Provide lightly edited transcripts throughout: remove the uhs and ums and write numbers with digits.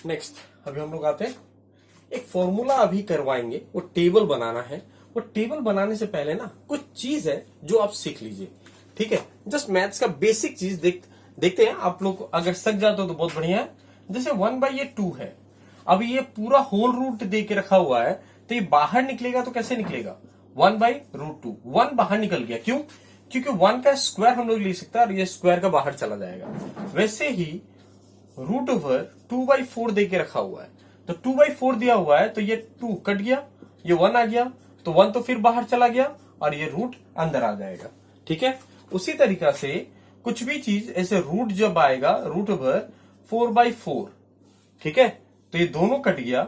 Next अभी हम लोग आते हैं, एक फॉर्मूला अभी करवाएंगे, वो टेबल बनाना है। वो टेबल बनाने से पहले ना कुछ चीज है जो आप सीख लीजिए, ठीक है। जस्ट मैथ्स का बेसिक चीज देखते हैं। आप लोग अगर सक जाते हो तो बहुत बढ़िया है। जैसे 1/2 है, अब ये पूरा होल रूट दे के रखा हुआ है, तो ये बाहर निकलेगा तो कैसे निकलेगा? 1/√2। 1 बाहर निकल गया, क्यों? क्योंकि 1 का स्क्वायर हम लोग ले सकते हैं और ये स्क्वायर का बाहर चला जाएगा। वैसे ही √2/4 दे के रखा हुआ है, तो 2/4 दिया हुआ है, तो ये 2 कट गया, ये 1 आ गया, तो 1 तो फिर बाहर चला गया और ये रूट अंदर आ जाएगा, ठीक है। उसी तरीका से कुछ भी चीज ऐसे रूट जब आएगा, √4/4, ठीक है, तो ये दोनों कट गया,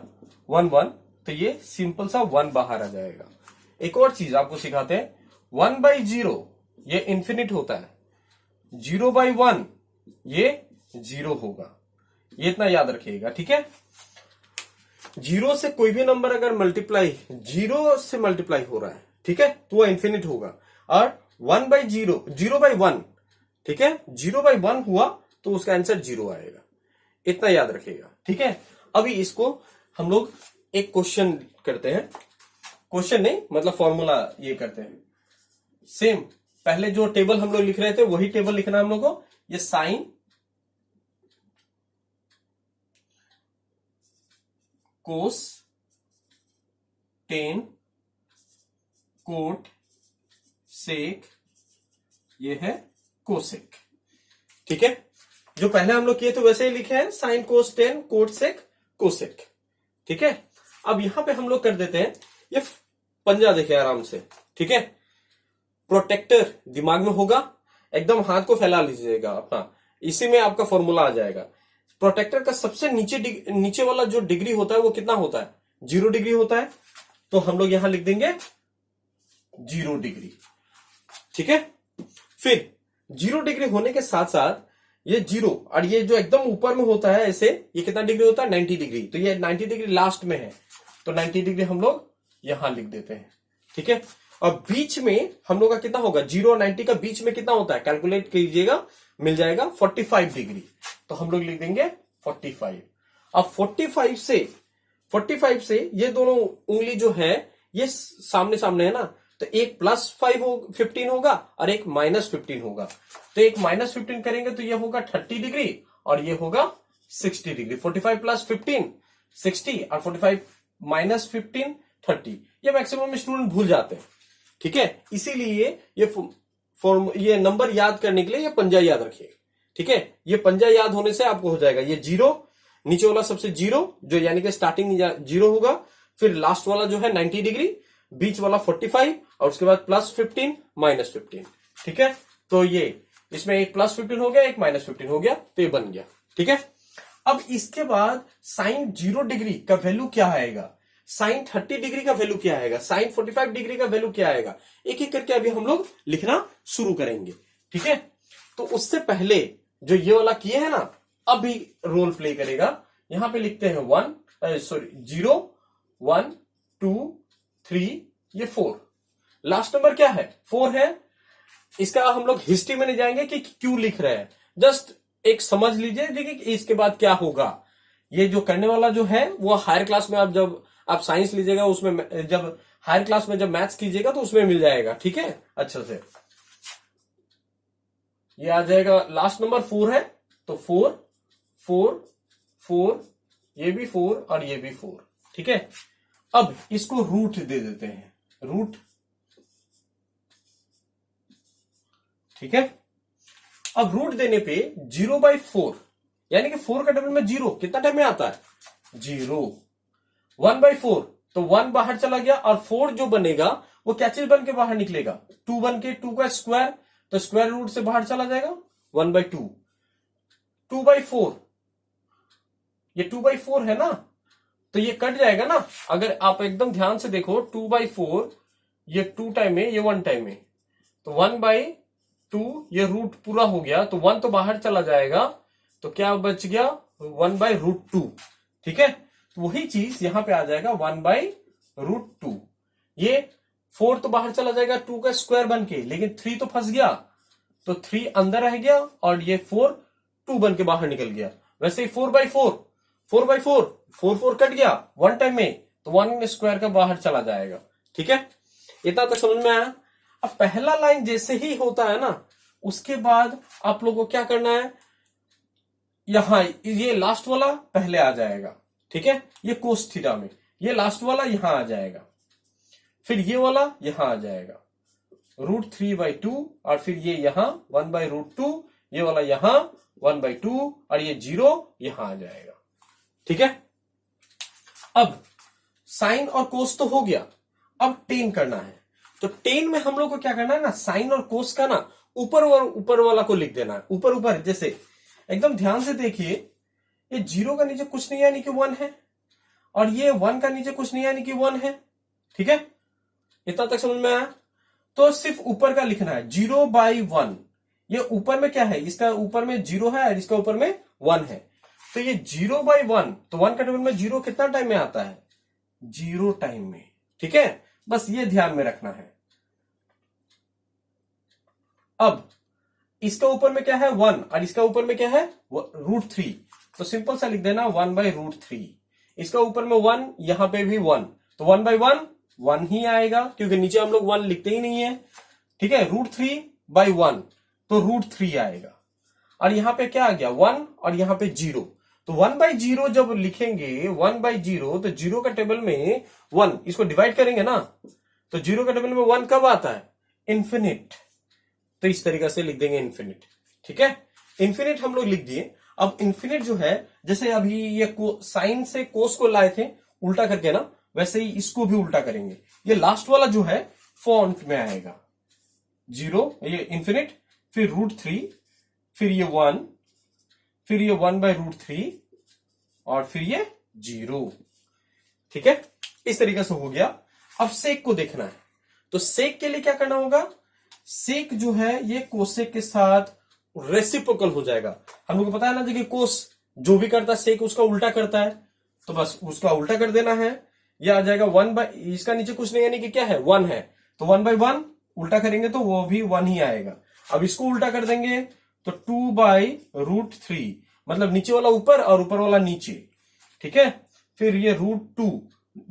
1 1, तो ये सिंपल सा 1 बाहर आ जाएगा। एक और चीज आपको सिखाते हैं, 1/0 ये इंफिनिट होता है, 0/1 ये 0 होगा, ये इतना याद रखिएगा, ठीक है। 0 से कोई भी नंबर अगर मल्टीप्लाई 0 से मल्टीप्लाई हो रहा है, ठीक है, तो वो इंफिनिट होगा। और 1/0 0/1, ठीक है, 0/1 हुआ तो उसका आंसर 0 आएगा, इतना याद रखिएगा, ठीक है। अभी इसको हम लोग एक क्वेश्चन करते हैं, क्वेश्चन नहीं मतलब फॉर्मूला ये करते हैं। सेम पहले जो टेबल हम लोग लिख रहे थे वही टेबल लिखना है हम लोग को। ये sin cos tan cot sec, ये है कोसेक, ठीक है। जो पहले हम लोग किए थे वैसे ही लिखे हैं, sin cos tan cot sec cosec, ठीक है। अब यहां पे हम लोग कर देते हैं, ये पंजा देखिए आराम से, ठीक है। प्रोटेक्टर दिमाग में होगा, एकदम हाथ को फैला लीजिएगा अपना, इसी में आपका फॉर्मूला आ जाएगा। प्रोटेक्टर का सबसे नीचे वाला जो डिग्री होता है वो कितना होता है? 0 डिग्री होता है, तो हम लोग यहां लिख देंगे 0 डिग्री, ठीक है। फिर 0 डिग्री होने के साथ साथ ये 0 और ये जो एकदम ऊपर में होता है ऐसे, ये कितना डिग्री होता है? 90 डिग्री। तो ये 90 डिग्री लास्ट में है, तो 90 डिग्री हम लोग यहां लिख देते हैं, ठीक है। और बीच में हम लोग का कितना होगा? 0 और 90 का बीच में कितना होता है? कैलकुलेट कीजिएगा, मिल जाएगा 45 डिग्री, तो हम लोग लिख देंगे 45। अब 45 से ये दोनों उंगली जो है ये सामने सामने है ना, तो एक +15 होगा और एक -15 होगा। तो एक -15 करेंगे तो ये होगा 30 डिग्री और ये होगा 60 डिग्री। 45 + 15 60 और 45 - 15 30। ये मैक्सिमम स्टूडेंट भूल जाते हैं, ठीक है। इसीलिए ये नंबर याद करने के लिए ये पंजा याद रखिए, ठीक है। ये पंजा याद होने से आपको हो जाएगा, ये 0 नीचे वाला सबसे 0 जो यानी कि स्टार्टिंग 0 होगा, फिर लास्ट वाला जो है 90 डिग्री, बीच वाला 45 और उसके बाद +15 -15, ठीक है। तो ये इसमें एक +15 हो गया, एक -15 हो गया, तो ये बन गया, ठीक है। अब इसके बाद साइन 0 डिग्री का वैल्यू क्या आएगा, साइन 30 डिग्री का वैल्यू क्या आएगा, साइन 45 डिग्री का वैल्यू क्या आएगा, एक एक करके अभी हम लोग लिखना शुरू करेंगे, ठीक है। तो उससे पहले जो ये वाला किए है ना, अभी रोल प्ले करेगा। यहां पे लिखते हैं 0 1 2 3, ये 4, लास्ट नंबर क्या है? 4 है। इसका हम लोग हिस्ट्री में नहीं जाएंगे कि क्यों लिख रहे हैं, जस्ट एक समझ लीजिए कि इसके बाद क्या होगा। ये जो करने वाला जो है वो हायर क्लास में, जब आप साइंस लीजिएगा उसमें, जब हायर क्लास में जब मैथ्स कीजिएगा तो उसमें मिल जाएगा, ठीक है, अच्छा से। ये आ जाएगा, लास्ट नंबर 4 है, तो 4 4 4, ये भी 4 और ये भी 4, ठीक है। अब इसको रूट दे देते हैं, रूट, ठीक है। अब रूट देने पे 0/4 यानी कि 4 का डबल में 0 कितना टाइम में आता है? 0। 1/4 तो 1 बाहर चला गया और 4 जो बनेगा वो क्या चीज बन के बाहर निकलेगा? 2 बन के, 2 का स्क्वायर, तो स्क्वायर रूट से बाहर चला जाएगा 1/2। 2/4, ये 2/4 है ना, तो ये कट जाएगा ना। अगर आप एकदम ध्यान से देखो, 2/4 ये 2 टाइम में, ये 1 टाइम में, तो 1/2 ये रूट पूरा हो गया, तो 1 तो बाहर चला जाएगा, तो क्या बच गया? 1/√2, ठीक है। तो वही चीज यहां पे आ जाएगा 1/√2। ये 4 तो बाहर चला जाएगा 2 का स्क्वायर बन के, लेकिन 3 तो फंस गया, तो 3 अंदर रह गया और ये 4 2 बन के बाहर निकल गया। वैसे ही 4/4 4/4, 4 कट गया वन टाइम में, तो 1 स्क्वायर का बाहर चला जाएगा। ठीक है, इतना तक समझ में आया। अब पहला लाइन जैसे ही होता है ना, उसके बाद आप लोगों को क्या करना है, यहां ये लास्ट वाला पहले आ जाएगा। ठीक है, ये कोस थीटा में ये लास्ट वाला यहां आ जाएगा, फिर ये वाला यहां आ जाएगा √3/2, और फिर ये यहां 1/√2, ये वाला यहां 1/2, और ये 0 यहां आ जाएगा। ठीक है, अब साइन और कोस तो हो गया, अब टेन करना है। तो टेन में हम लोग को क्या करना है ना, साइन और कोस का ना ऊपर और ऊपर वाला को लिख देना है। ऊपर ऊपर जैसे एकदम ध्यान से देखिए, ये 0 का नीचे कुछ नहीं यानी कि 1 है, और ये 1 का नीचे कुछ नहीं यानी कि 1 है। ठीक है, इतना तक समझ में आया। तो सिर्फ ऊपर का लिखना है 0/1। ये ऊपर में क्या है, इसका ऊपर में 0 है और इसका ऊपर में 1 है, तो ये 0/1, तो 1 का टेबल में 0 कितना टाइम में आता है, 0 टाइम में। ठीक है, बस ये ध्यान में रखना है। अब इसका ऊपर में क्या है 1, और इसका ऊपर में क्या है √3, तो सिंपल सा लिख देना 1/√3। इसका ऊपर में 1, यहां पे भी 1, तो 1/1 1 ही आएगा, क्योंकि नीचे हम लोग 1 लिखते ही नहीं है। ठीक है, √3/1, तो √3 आएगा, और यहां पे क्या आ गया 1, और यहां पे 0, तो 1/0 जब लिखेंगे 1/0, तो 0 का टेबल में 1, इसको डिवाइड करेंगे ना, तो 0 का टेबल में 1 कब आता है, इन्फिनिट, तो इस तरीके से लिख देंगे इन्फिनिट। ठीक है, इन्फिनिट हम लोग लिख दिए। अब इन्फिनिट जो है, जैसे अभी ये साइन से कोस को लाए थे उल्टा करके ना, वैसे ही इसको भी उल्टा करेंगे। ये लास्ट वाला जो है फॉन्ट में आएगा 0, ये इन्फिनिट, फिर √3, फिर ये 1, फिर ये 1/√3, और फिर ये 0। ठीक है, इस तरीके से हो गया। अब सेक को देखना है, तो सेक के लिए क्या करना होगा, सेक जो है ये कोसेक के साथ रेसिप्रोकल हो जाएगा। हम लोग को पता है ना कि कोस जो भी करता है सेक उसका उल्टा करता है, तो बस उसका उल्टा कर देना है। ये आ जाएगा 1, इसका नीचे कुछ नहीं यानी कि क्या है 1 है, तो 1/1 उल्टा करेंगे तो वो भी 1 ही आएगा। अब इसको उल्टा कर देंगे तो 2/√3, मतलब नीचे वाला ऊपर और ऊपर वाला नीचे। ठीक है, फिर ये √2,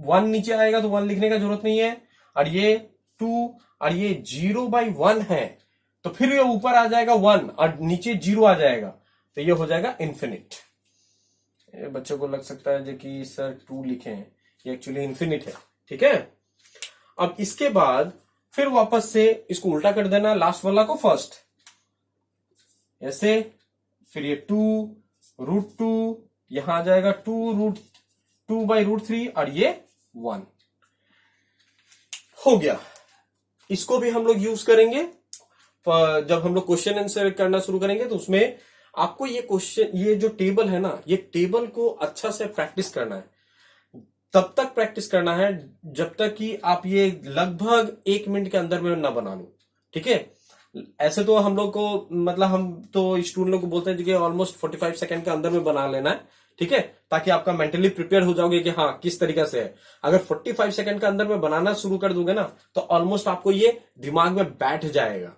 1 नीचे आएगा तो 1 लिखने का जरूरत नहीं है, और ये 2, और ये 0/1 है, तो फिर ये ऊपर आ जाएगा 1 और नीचे 0 आ जाएगा, तो ये हो जाएगा इन्फिनिट। बच्चों को लग सकता है कि सर 2 लिखे हैं, ये एक्चुअली इन्फिनिट है। ठीक है, अब इसके बाद फिर वापस से इसको उल्टा कर देना, लास्ट वाला को फर्स्ट ऐसे, फिर ये 2√2 यहां आ जाएगा 2/√3, और ये 1 हो गया। इसको भी हम लोग यूज करेंगे जब हम लोग क्वेश्चन आंसर करना शुरू करेंगे, तो उसमें आपको ये क्वेश्चन, ये जो टेबल है ना, ये टेबल को अच्छा से प्रैक्टिस करना है। तब तक प्रैक्टिस करना है जब तक कि आप ये लगभग 1 मिनट के अंदर में ना बना लो। ठीक है, ऐसे तो हम लोग को, मतलब हम तो स्टूडेंट लोग को बोलते हैं कि ऑलमोस्ट 45 सेकंड के अंदर में बना लेना है। ठीक है, ताकि आपका मेंटली प्रिपेयर हो जाओगे कि हाँ किस तरीके से है। अगर 45 सेकंड के अंदर में बनाना शुरू कर दोगे ना, तो ऑलमोस्ट आपको ये दिमाग में बैठ जाएगा।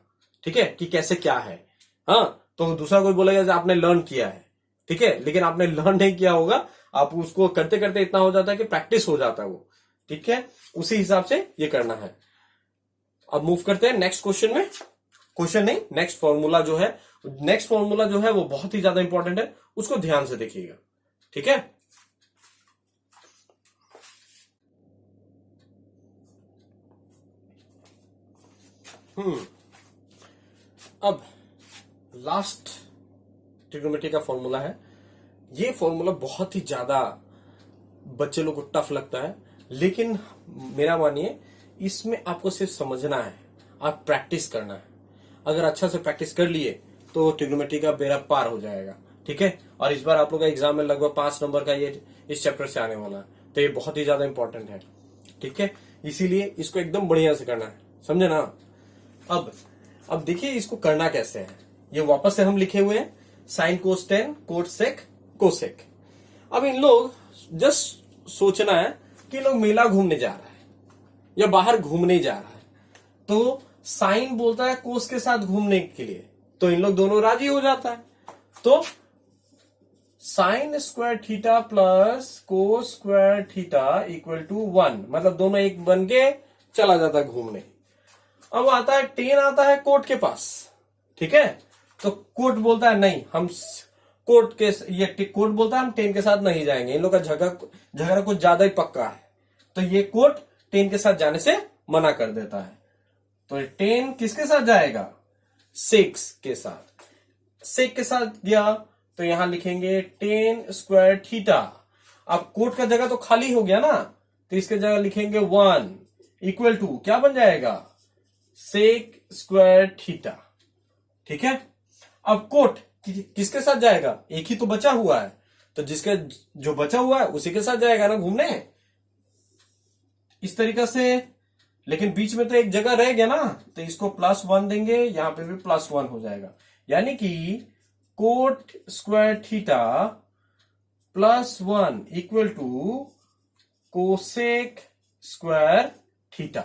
ठीक है, कि कैसे क्या है। हाँ, तो दूसरा कोई बोलेगा आपने लर्न किया है, ठीक है, लेकिन आपने लर्न नहीं किया होगा, आप उसको करते करते इतना हो जाता है कि प्रैक्टिस हो जाता है वो। ठीक है, उसी हिसाब से ये करना है। अब मूव करते हैं नेक्स्ट क्वेश्चन में। क्वेश्चन नहीं, नेक्स्ट फॉर्मूला जो है, नेक्स्ट फॉर्मूला जो है वो बहुत ही ज्यादा इंपॉर्टेंट है, उसको ध्यान से देखिएगा। ठीक है, अब लास्ट ट्रिग्नोमेट्री का फॉर्मूला है। ये फॉर्मूला बहुत ही ज्यादा बच्चे लोग को टफ लगता है, लेकिन मेरा मानिए इसमें आपको सिर्फ समझना है, आप प्रैक्टिस करना है। अगर अच्छा से प्रैक्टिस कर लिए तो ट्रिग्नोमेट्री का बेड़ा पार हो जाएगा। ठीक है, और इस बार आप लोग का एग्जाम में लगभग 5 नंबर का ये इस चैप्टर से आने वाला है, तो ये बहुत ही ज्यादा इंपॉर्टेंट है। ठीक है, इसीलिए इसको एकदम बढ़िया से करना है, समझे ना। अब देखिए इसको करना कैसे है। ये वापस से हम लिखे हुए हैं sin cos tan cot sec cosec. अब इन लोग जस्ट सोचना है कि लोग मेला घूमने जा रहा है या बाहर घूमने जा रहा है, तो साइन बोलता है कोस के साथ घूमने के लिए, तो इन लोग दोनों राजी हो जाता है। तो sin square theta plus cos square theta equal to 1, मतलब दोनों एक बन के चला जाता है घूमने। अब आता है टेन, आता है कोट के पास, ठीक है। तो कोट बोलता है नहीं, हम कोट के, ये कोट बोलता है हम टेन के साथ नहीं जाएंगे, इन लोग का झगड़ा कुछ ज्यादा ही पक्का है, तो ये कोट टेन के साथ जाने से मना कर देता है। तो टेन किसके साथ जाएगा? सेक्स के साथ। सेक के साथ गया तो यहां लिखेंगे टेन स्क्वायर थीटा। अब कोट का जगह तो खाली हो गया ना, तो इसके जगह लिखेंगे 1 इक्वल टू क्या बन जाएगा? सेक स्क्वायर थीटा, ठीक है। अब कोट किसके साथ जाएगा? एक ही तो बचा हुआ है, तो जिसके जो बचा हुआ है उसी के साथ जाएगा ना घूमने, इस तरीका से। लेकिन बीच में तो एक जगह रह गया ना, तो इसको +1 देंगे, यहां पे भी +1 हो जाएगा, यानी कि cot square theta +1 equal to cosec square theta.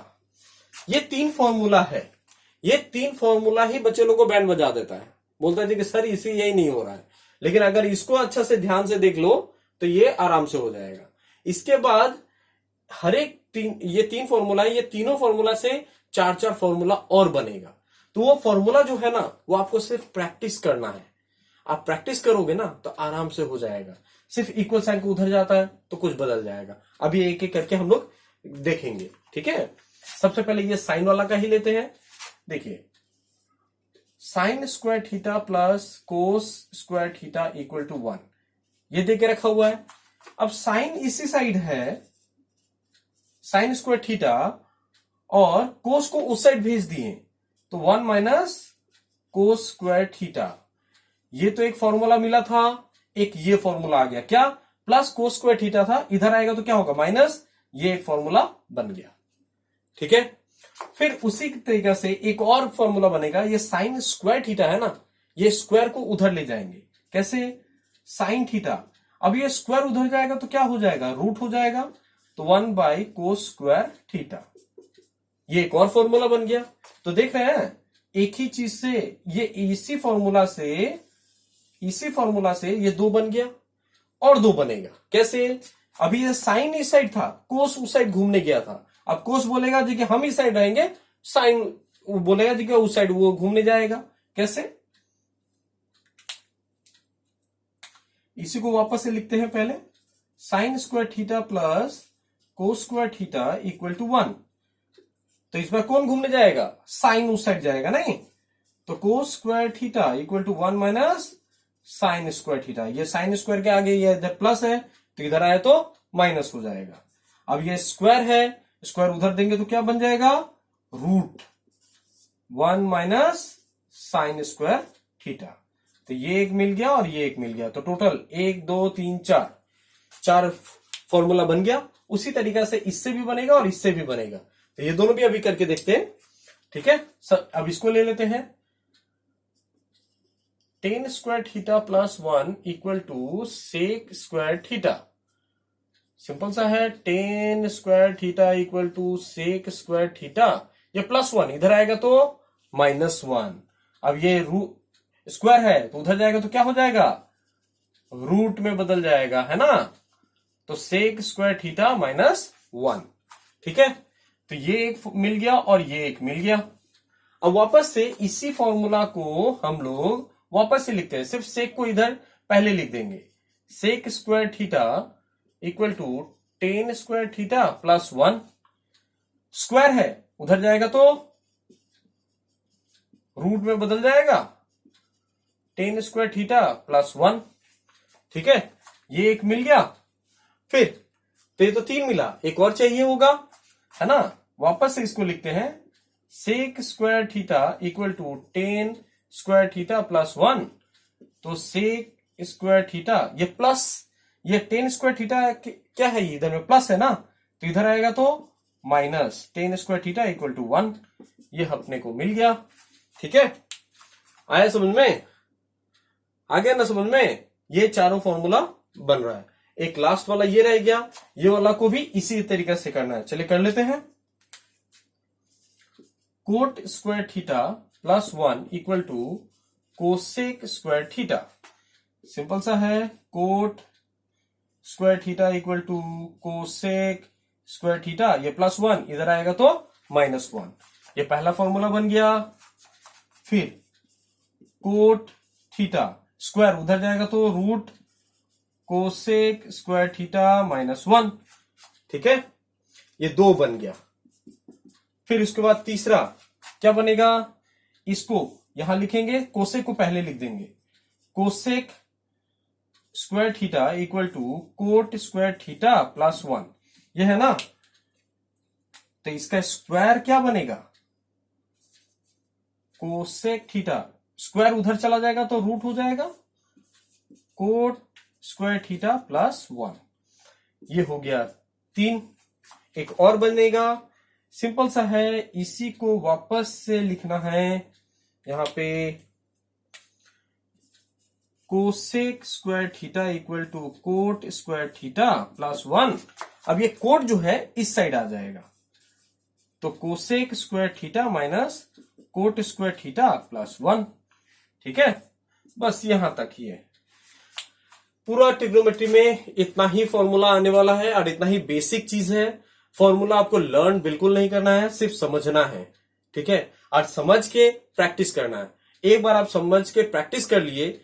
ये 3 फॉर्मूला है, ये 3 फॉर्मूला ही बच्चे लोगों को बैंड बजा देता है, बोलता है कि सर इसी यही नहीं हो रहा है। लेकिन अगर इसको अच्छा से ध्यान से देख लो तो ये आराम से हो जाएगा। इसके बाद हर एक ये 3 फॉर्मूला है, ये तीनों फॉर्मूला से 4-4 फॉर्मूला और बनेगा। तो वो फॉर्मूला जो है ना, वो आपको सिर्फ प्रैक्टिस करना है। आप प्रैक्टिस करोगे ना तो आराम से हो जाएगा। सिर्फ इक्वल साइन को उधर जाता है तो कुछ बदल जाएगा। अभी एक एक करके हम लोग देखेंगे, ठीक है। सबसे पहले ये साइन वाला का ही लेते हैं। देखिए, sin square theta plus cos square theta equal to 1, ये देके रखा हुआ है। अब साइन इसी साइड है, साइन स्क्वायर थीटा, और कोस को उस साइड भेज दिए, तो 1 माइनस कोस स्क्वायर थीटा। ये तो एक फॉर्मूला मिला था, एक ये फॉर्मूला आ गया, क्या? प्लस कोस स्क्वायर थीटा था, इधर आएगा तो क्या होगा? माइनस, ये एक फॉर्मूला बन गया, ठीक है। फिर उसी तरीके से एक और फॉर्मूला बनेगा, ये साइन स्क्वायर थीटा है ना, ये स्क्वायर को उधर ले जाएंगे, कैसे? साइन थीटा, अब ये स्क्वायर उधर जाएगा तो क्या हो जाएगा? रूट हो जाएगा, तो 1 बाई कोस स्क्वायर थीटा। ये एक और फॉर्मूला बन गया। तो देख रहे हैं, एक ही चीज से ये इसी फॉर्मूला से ये 2 बन गया, और 2 बनेगा, कैसे? अभी ये साइन इस साइड था, कोस उस साइड घूमने गया था। अब कोस बोलेगा जी कि हम इस साइड रहेंगे, साइन बोलेगा जी कि उस साइड वो घूमने जाएगा, कैसे? इसी को वापस से लिखते हैं पहले, sin square theta plus cos square theta equal to 1। तो इसमें कौन घूमने जाएगा? साइन उस साइड जाएगा, नहीं? तो cos square theta equal to 1 minus sin square theta. ये साइन स्क्वायर के आगे ये इधर प्लस है, तो इधर आए तो माइनस हो जाएगा। अब ये स्क्वायर है, स्क्वायर उधर देंगे तो क्या बन जाएगा? Root 1 minus sin square theta. तो ये एक मिल गया और ये एक मिल गया, तो टोटल 1 2 3 4 फॉर्मूला बन गया। उसी तरीका से इससे भी बनेगा और इससे भी बनेगा। तो ये दोनों भी अभी करके देखते हैं, ठीक है। अब इसको ले लेते हैं, tan square theta plus 1 equal to sec square theta. Simple सा है, tan square theta equal to sec square theta. ये +1 इधर आएगा तो -1। अब ये स्क्वायर है तो उधर जाएगा तो क्या हो जाएगा? रूट में बदल जाएगा, है ना। तो सेक स्क्वायर थीटा -1, ठीक है। तो ये एक मिल गया और ये एक मिल गया। अब वापस से इसी फॉर्मूला को हम लोग वापस से लिखते हैं, सिर्फ सेक को इधर पहले लिख देंगे। Sec square theta equal to tan square theta plus 1। Square है उधर जाएगा तो रूट में बदल जाएगा, टेन स्क्वायर थीटा प्लस 1, ठीक है। ये एक मिल गया। फिर तो ये तो 3 मिला, एक और चाहिए होगा, है ना। वापस से इसको लिखते हैं, sec square theta equal to tan square theta plus 1। तो सेक स्क्वायर थीटा, ये प्लस, ये टेन स्क्वायर थीटा क्या है? ये इधर में प्लस है ना, तो इधर आएगा तो minus tan square theta equal to 1। ये अपने को मिल गया, ठीक है। आया समझ में? आ गया ना समझ में? ये चारों फॉर्मूला बन रहा है। एक लास्ट वाला ये रह गया, ये वाला को भी इसी तरीके से करना है। चलिए कर लेते हैं। Cot square theta plus 1 equal to cosec square theta. Simple सा है, cot square theta equal to cosec square theta, ये +1 इधर आएगा तो -1, ये पहला फॉर्मूला बन गया। फिर कोट थीटा स्क्वायर उधर जाएगा तो रूट कोसेक स्क्वायर थीटा -1, ठीक है, ये 2 बन गया। फिर उसके बाद तीसरा क्या बनेगा, इसको यहां लिखेंगे, कोसेक को पहले लिख देंगे, cosec square theta equal to cot square theta +1, ये है ना, तो इसका स्क्वायर क्या बनेगा, कोसेक थीटा, स्क्वायर उधर चला जाएगा तो रूट हो जाएगा, कोट स्क्वायर थीटा +1, ये हो गया 3। एक और बनेगा, सिंपल सा है, इसी को वापस से लिखना है यहां पे, cosec square theta equal to cot square theta +1। अब ये कोट जो है इस साइड आ जाएगा, तो cosec square theta minus cot square theta +1, ठीक है, बस यहां तक ही है। पूरा ट्रिग्नोमेट्री में इतना ही फॉर्मूला आने वाला है और इतना ही बेसिक चीज है। फॉर्मूला आपको लर्न बिल्कुल नहीं करना है, सिर्फ समझना है, ठीक है, और समझ के प्रैक्टिस करना है। एक बार आप समझ के प्रैक्टिस कर लिए,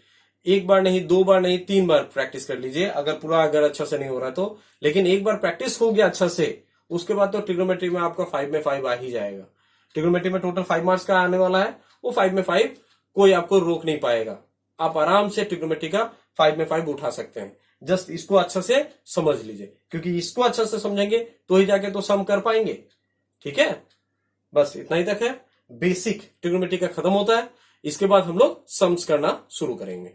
एक बार नहीं, 2 बार नहीं, 3 बार प्रैक्टिस कर लीजिए, अगर अच्छा से नहीं हो रहा तो, लेकिन एक बार प्रैक्टिस हो गया अच्छा से, उसके बाद तो ट्रिग्नोमेट्री में आपका 5 में 5 आ ही जाएगा। ट्रिग्नोमेट्री में टोटल 5 मार्क्स का आने वाला है, वो 5 में 5 कोई आपको रोक नहीं पाएगा। आप आराम से ट्रिग्नोमेट्री का 5 में 5 उठा सकते हैं। जस्ट इसको अच्छा से समझ लीजिए, क्योंकि इसको अच्छा से समझेंगे तो ही जाके तो सम कर पाएंगे, ठीक है। बस इतना ही तक है, बेसिक ट्रिग्नोमेट्री का खत्म होता है, इसके बाद हम लोग सम्स करना शुरू करेंगे।